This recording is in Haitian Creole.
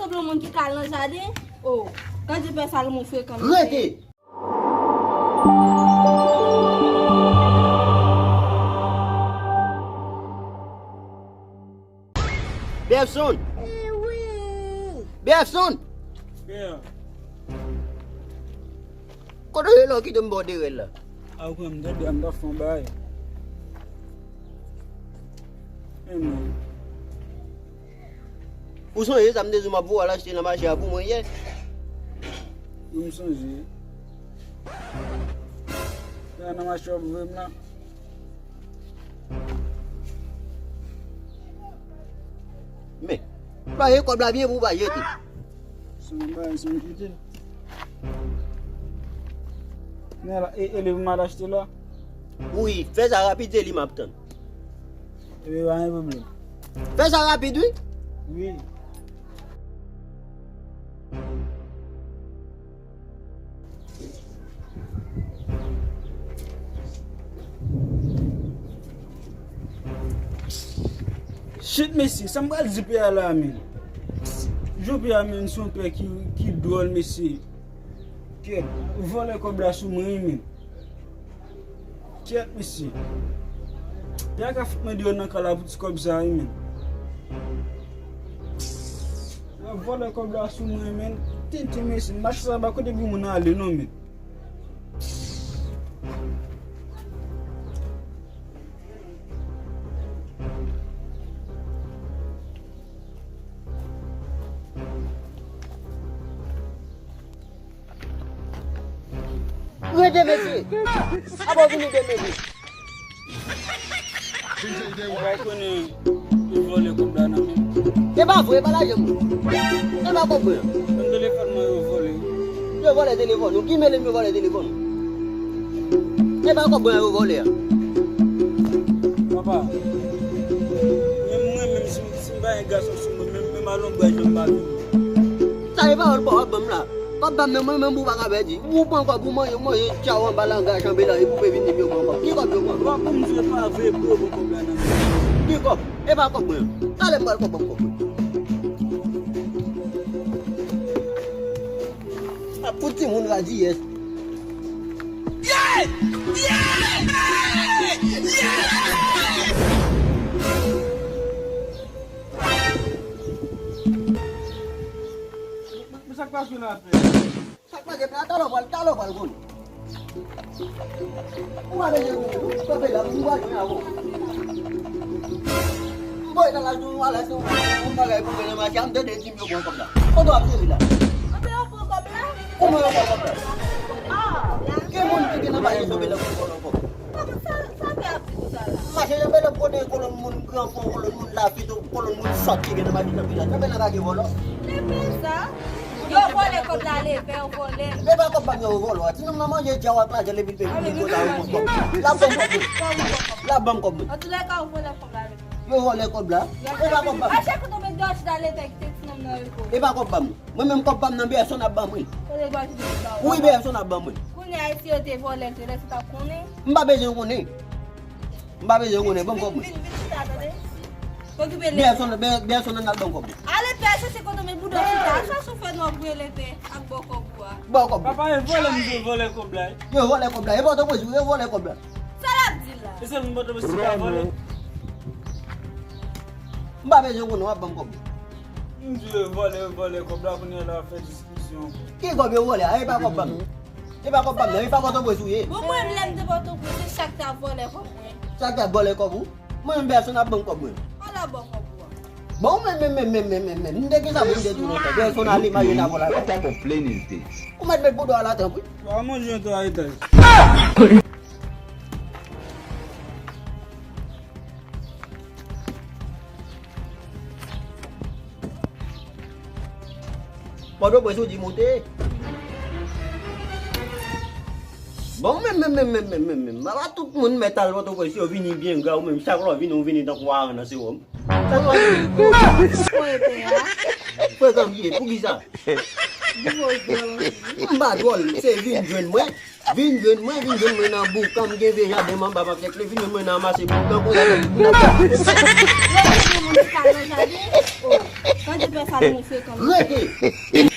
sauf le monde qui cale dans le jardin. Oh, quand tu fais ça, le monde fait comme ça. Arrêtez. Personne. Personne. Yeah. Kau dah elok kita membawa lah. Aku yang menjadi anda fambai. Emang. Usah ya sampai cuma buat lah sih nama siapa pun ya. Belum sonji. Ya nama siapa belum nak. Me. Bahaya kau belah biar buat je tu. Sampai sonji. Nela, ele vai acheter lá. Oui, fais ça rapide, c'est l'imam. Ele vai problème. Fais ça rapide, oui. Oui. Shit, Messi, ça me va zipper à la mine. Je peux amener son père qui drôle, Messi. Qui vole comme la sous-marine. Tiens, Messi. Il y a qu'à me dire dans la boutique comme ça, Messi. Vole comme la sous-marine. Tinti, Messi. Marche ça, bah, côté vous m'en allez, non, mais. Où est Messi? Ah bon, vous nous Messi. On va connaître le vol comme ça, non, mais. C'est pas vrai, pas là, je me. C'est pas compris. Le téléphone m'a volé. Je vole le téléphone. Qui me le vole le téléphone? C'est pas compris, vous volez. Papa. Même si je suis un garçon, même à l'ombre, je ne sais pas. Ça n'est pas un bon là. Papa même vous pas dire vous pas quoi vous moi ciao balanga chambela et vous pouvez venir bien quoi qui quoi Moi comme je pas vrai pour problème. qui quoi et pas quoi allez pas quoi ah petit monde va dire yes Ça passe là. ça passe là talo bal gon on va aller ko be la on va aller boy dans la journée wala so on va aller pour que ma chambre de team yo comme ça on doit appeler là comment on va comme ça ah que monde qui n'a pas eu de la masih yang bela kode kolon mun grand fond kolon mun la fito kolon mun sorti ke nama kita bila tapi nak lagi bolo Yo vole comme ça, les pères volés. mais pas comme bango bolo ati nam nama je jawab la jale bil bil ko la bam ko En tous les cas, on vole comme ça. yo hole ko bla e ba ko bam À chaque fois que tu me dois d'aller avec tes noms dans le coup. e ba ko bam moi même ko bam nan be son abam oui Quand les gars, tu me dois. oui be son abam oui Quand les haïtiens te volent, tu restes à connaître. mbabe je ngone mbabe je ngone bam ko be son nan bam ko Allez, père, ça c'est quand on met bout de ça souffre non pour les pères à beaucoup quoi. ba ko Papa il vole me voler comme là. yo hole ko bla e ba to ko yo hole ko bla Ça l'a dit là. C'est le mot de me pas voler. mbabe je ngone wa bam ko Je voler comme là pour la faire discussion. ki ko be hole e ba ko bam e ba ko bam e fa ko to ko suye Bon, moi, je l'aime de votre côté, chaque ta volé comme moi. Saka bole ko bu mo mbe so na bon ko bu On a beaucoup quoi. bon me ndeke sa bu de tu no be so na li ma yena ko la What type of plane is this? o ma be bodo ala tan bu Comment je dois être? bodo bo so di monte bon ma va tout le monde metal bodo ko si o vini bien ga o même chaque fois vini dans quoi na se o ça doit Ouais, père. faut comme yi pour qui ça mba dol c'est vin jeune moi na bu comme ge ve ya de man baba tek le vin moi na ma se bu comme Yo, tout le monde cale dans le jardin. Oh. Quand tu fais ça, nous fait comme Rete.